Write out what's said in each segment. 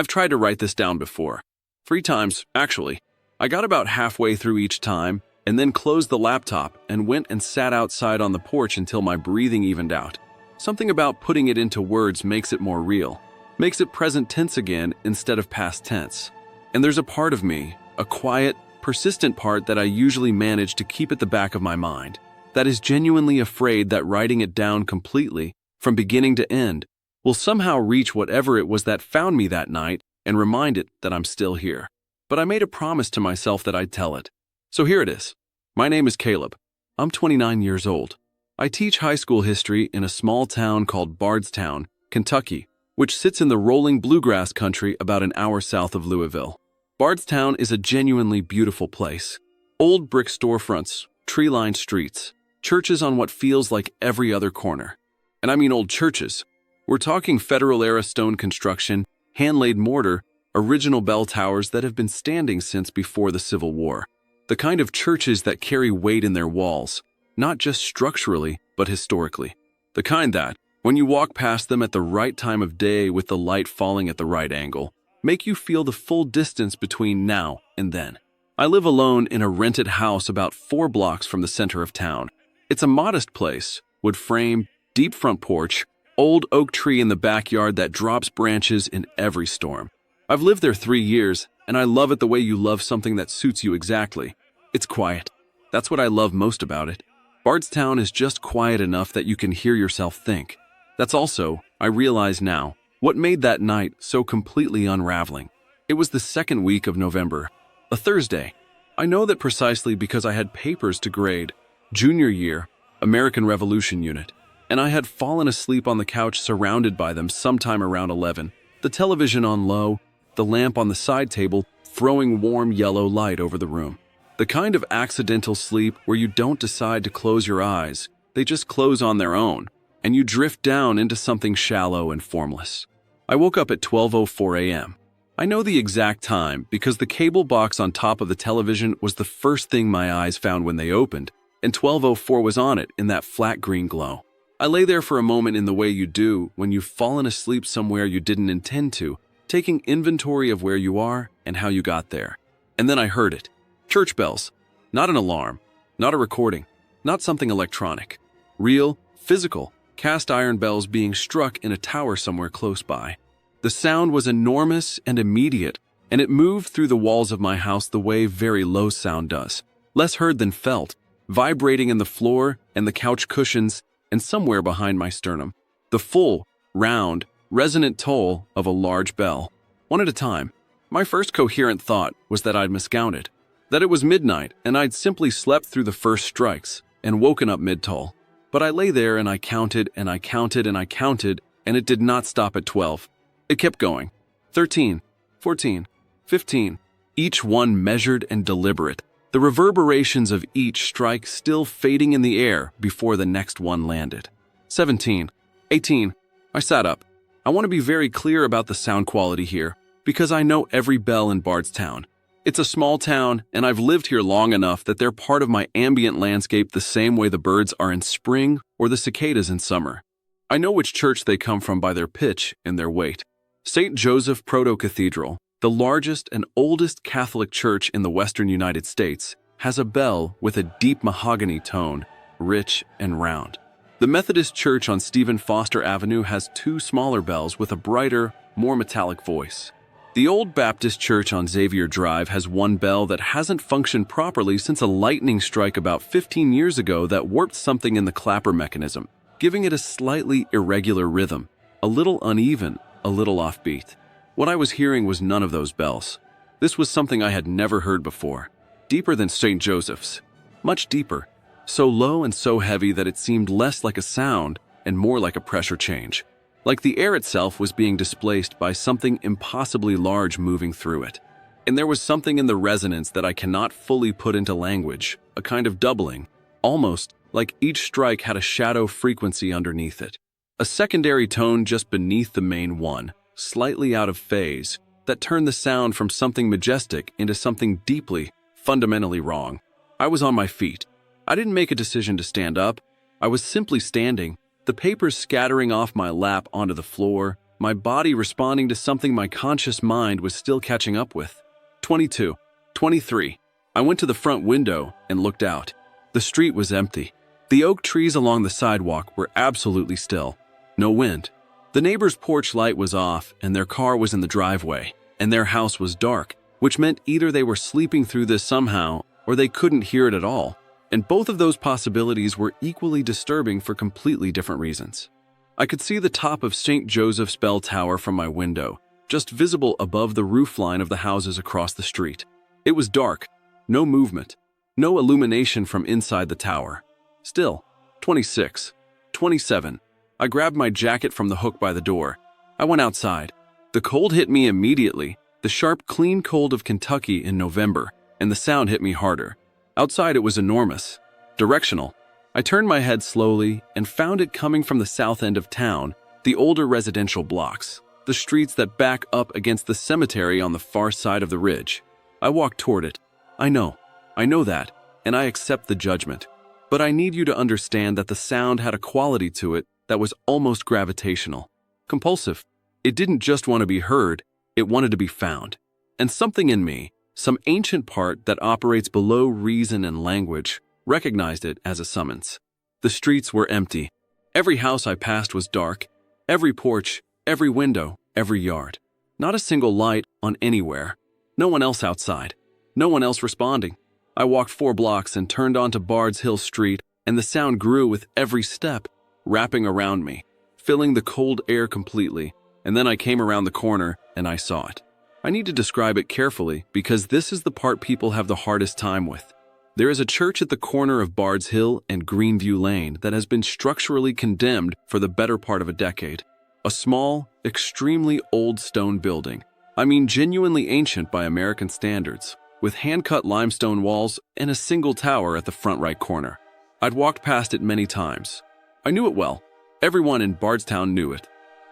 I've tried to write this down before. 3 times, actually. I got about halfway through each time, and then closed the laptop and went and sat outside on the porch until my breathing evened out. Something about putting it into words makes it more real, makes it present tense again instead of past tense. And there's a part of me, a quiet, persistent part that I usually manage to keep at the back of my mind, that is genuinely afraid that writing it down completely, from beginning to end, will somehow reach whatever it was that found me that night and remind it that I'm still here. But I made a promise to myself that I'd tell it. So here it is. My name is Caleb. I'm 29 years old. I teach high school history in a small town called Bardstown, Kentucky, which sits in the rolling bluegrass country about an hour south of Louisville. Bardstown is a genuinely beautiful place. Old brick storefronts, tree-lined streets, churches on what feels like every other corner. And I mean old churches. We're talking Federal-era stone construction, hand-laid mortar, original bell towers that have been standing since before the Civil War. The kind of churches that carry weight in their walls, not just structurally, but historically. The kind that, when you walk past them at the right time of day with the light falling at the right angle, make you feel the full distance between now and then. I live alone in a rented house about 4 blocks from the center of town. It's a modest place, wood frame, deep front porch, old oak tree in the backyard that drops branches in every storm. I've lived there 3 years, and I love it the way you love something that suits you exactly. It's quiet. That's what I love most about it. Bardstown is just quiet enough that you can hear yourself think. That's also, I realize now, what made that night so completely unraveling. It was the second week of November, a Thursday. I know that precisely because I had papers to grade, junior year, American Revolution unit, and I had fallen asleep on the couch surrounded by them sometime around 11, the television on low, the lamp on the side table throwing warm yellow light over the room. The kind of accidental sleep where you don't decide to close your eyes, they just close on their own, and you drift down into something shallow and formless. I woke up at 12:04 a.m. I know the exact time because the cable box on top of the television was the first thing my eyes found when they opened, and 12:04 was on it in that flat green glow. I lay there for a moment in the way you do when you've fallen asleep somewhere you didn't intend to, taking inventory of where you are and how you got there. And then I heard it. Church bells. Not an alarm. Not a recording. Not something electronic. Real, physical, cast iron bells being struck in a tower somewhere close by. The sound was enormous and immediate, and it moved through the walls of my house the way very low sound does. Less heard than felt, vibrating in the floor and the couch cushions and somewhere behind my sternum. The full, round, resonant toll of a large bell. One at a time. My first coherent thought was that I'd miscounted. That it was midnight and I'd simply slept through the first strikes and woken up mid-toll. But I lay there and I counted and I counted and I counted, and it did not stop at 12. It kept going. 13, 14, 15, each one measured and deliberate, the reverberations of each strike still fading in the air before the next one landed. 17, 18, I sat up. I want to be very clear about the sound quality here, because I know every bell in Bardstown. It's a small town, and I've lived here long enough that they're part of my ambient landscape the same way the birds are in spring or the cicadas in summer. I know which church they come from by their pitch and their weight. St. Joseph Proto-Cathedral, the largest and oldest Catholic church in the western United States, has a bell with a deep mahogany tone, rich and round. The Methodist Church on Stephen Foster Avenue has 2 smaller bells with a brighter, more metallic voice. The Old Baptist Church on Xavier Drive has 1 bell that hasn't functioned properly since a lightning strike about 15 years ago that warped something in the clapper mechanism, giving it a slightly irregular rhythm, a little uneven, a little offbeat. What I was hearing was none of those bells. This was something I had never heard before. Deeper than St. Joseph's. Much deeper. So low and so heavy that it seemed less like a sound and more like a pressure change. Like the air itself was being displaced by something impossibly large moving through it. And there was something in the resonance that I cannot fully put into language, a kind of doubling, almost like each strike had a shadow frequency underneath it. A secondary tone just beneath the main one, slightly out of phase, that turned the sound from something majestic into something deeply, fundamentally wrong. I was on my feet. I didn't make a decision to stand up. I was simply standing, the papers scattering off my lap onto the floor, my body responding to something my conscious mind was still catching up with. 22, 23. I went to the front window and looked out. The street was empty. The oak trees along the sidewalk were absolutely still. No wind. The neighbor's porch light was off and their car was in the driveway, and their house was dark, which meant either they were sleeping through this somehow or they couldn't hear it at all. And both of those possibilities were equally disturbing for completely different reasons. I could see the top of St. Joseph's Bell Tower from my window, just visible above the roofline of the houses across the street. It was dark, no movement, no illumination from inside the tower. Still, 26, 27. I grabbed my jacket from the hook by the door. I went outside. The cold hit me immediately, the sharp, clean cold of Kentucky in November, and the sound hit me harder. Outside it was enormous, directional. I turned my head slowly and found it coming from the south end of town, the older residential blocks, the streets that back up against the cemetery on the far side of the ridge. I walked toward it. I know that, and I accept the judgment. But I need you to understand that the sound had a quality to it that was almost gravitational, compulsive. It didn't just want to be heard, it wanted to be found. And something in me, some ancient part that operates below reason and language, recognized it as a summons. The streets were empty. Every house I passed was dark. Every porch, every window, every yard. Not a single light on anywhere. No one else outside. No one else responding. I walked 4 blocks and turned onto Bard's Hill Street, and the sound grew with every step, wrapping around me, filling the cold air completely. And then I came around the corner and I saw it. I need to describe it carefully because this is the part people have the hardest time with. There is a church at the corner of Bard's Hill and Greenview Lane that has been structurally condemned for the better part of a decade. A small, extremely old stone building. I mean genuinely ancient by American standards, with hand-cut limestone walls and a single tower at the front right corner. I'd walked past it many times. I knew it well. Everyone in Bardstown knew it.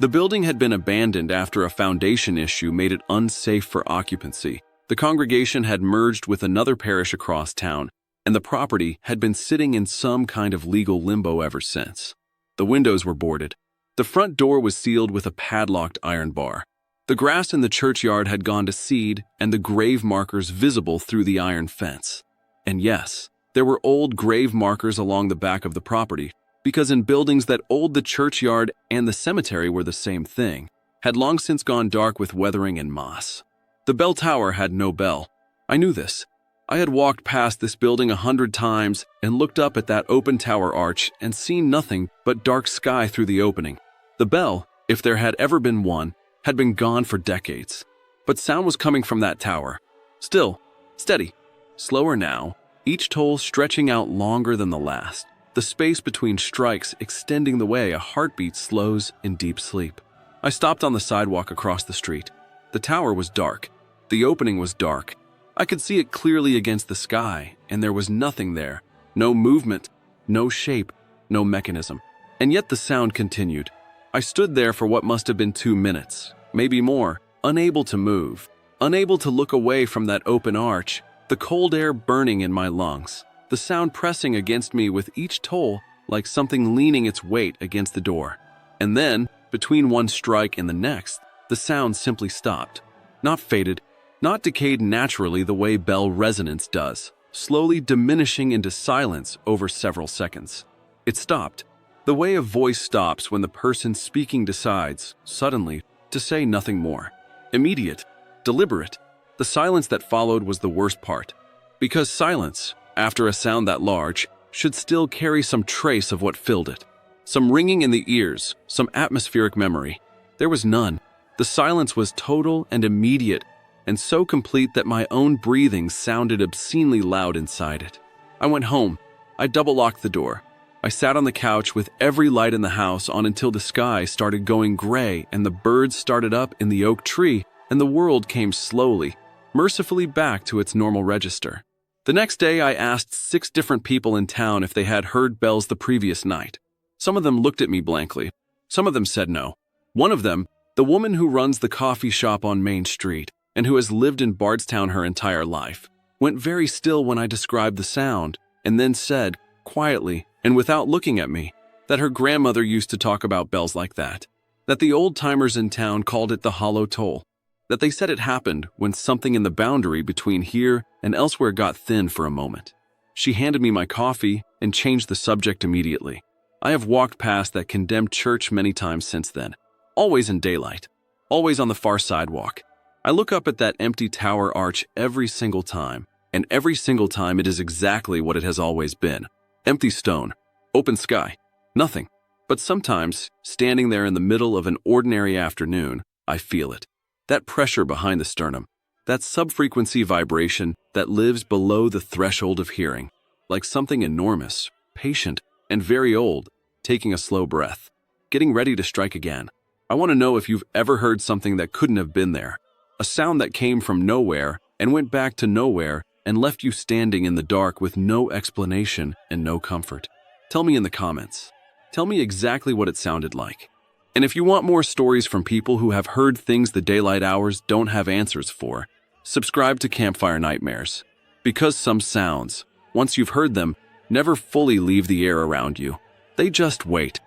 The building had been abandoned after a foundation issue made it unsafe for occupancy. The congregation had merged with another parish across town, and the property had been sitting in some kind of legal limbo ever since. The windows were boarded. The front door was sealed with a padlocked iron bar. The grass in the churchyard had gone to seed, and the grave markers visible through the iron fence. And yes, there were old grave markers along the back of the property, because in buildings that old the churchyard and the cemetery were the same thing, had long since gone dark with weathering and moss. The bell tower had no bell. I knew this. I had walked past this building 100 times and looked up at that open tower arch and seen nothing but dark sky through the opening. The bell, if there had ever been one, had been gone for decades. But sound was coming from that tower. Still, steady, slower now, each toll stretching out longer than the last. The space between strikes extending the way a heartbeat slows in deep sleep. I stopped on the sidewalk across the street. The tower was dark. The opening was dark. I could see it clearly against the sky, and there was nothing there. No movement, no shape, no mechanism. And yet the sound continued. I stood there for what must have been 2 minutes, maybe more, unable to move, unable to look away from that open arch, the cold air burning in my lungs. The sound pressing against me with each toll like something leaning its weight against the door. And then, between one strike and the next, the sound simply stopped. Not faded, not decayed naturally the way bell resonance does, slowly diminishing into silence over several seconds. It stopped, the way a voice stops when the person speaking decides, suddenly, to say nothing more. Immediate, deliberate. The silence that followed was the worst part. Because silence, after a sound that large, should still carry some trace of what filled it. Some ringing in the ears, some atmospheric memory. There was none. The silence was total and immediate, and so complete that my own breathing sounded obscenely loud inside it. I went home. I double-locked the door. I sat on the couch with every light in the house on until the sky started going gray and the birds started up in the oak tree and the world came slowly, mercifully back to its normal register. The next day, I asked 6 different people in town if they had heard bells the previous night. Some of them looked at me blankly. Some of them said no. One of them, the woman who runs the coffee shop on Main Street and who has lived in Bardstown her entire life, went very still when I described the sound and then said, quietly and without looking at me, that her grandmother used to talk about bells like that. that the old-timers in town called it the hollow toll, that they said it happened when something in the boundary between here and elsewhere got thin for a moment. She handed me my coffee and changed the subject immediately. I have walked past that condemned church many times since then, always in daylight, always on the far sidewalk. I look up at that empty tower arch every single time, and every single time it is exactly what it has always been. Empty stone, open sky, nothing. But sometimes, standing there in the middle of an ordinary afternoon, I feel it. That pressure behind the sternum, that subfrequency vibration that lives below the threshold of hearing, like something enormous, patient, and very old, taking a slow breath, getting ready to strike again. I want to know if you've ever heard something that couldn't have been there, a sound that came from nowhere and went back to nowhere and left you standing in the dark with no explanation and no comfort. Tell me in the comments. Tell me exactly what it sounded like. And if you want more stories from people who have heard things the daylight hours don't have answers for, subscribe to Campfire Nightmares. Because some sounds, once you've heard them, never fully leave the air around you. They just wait.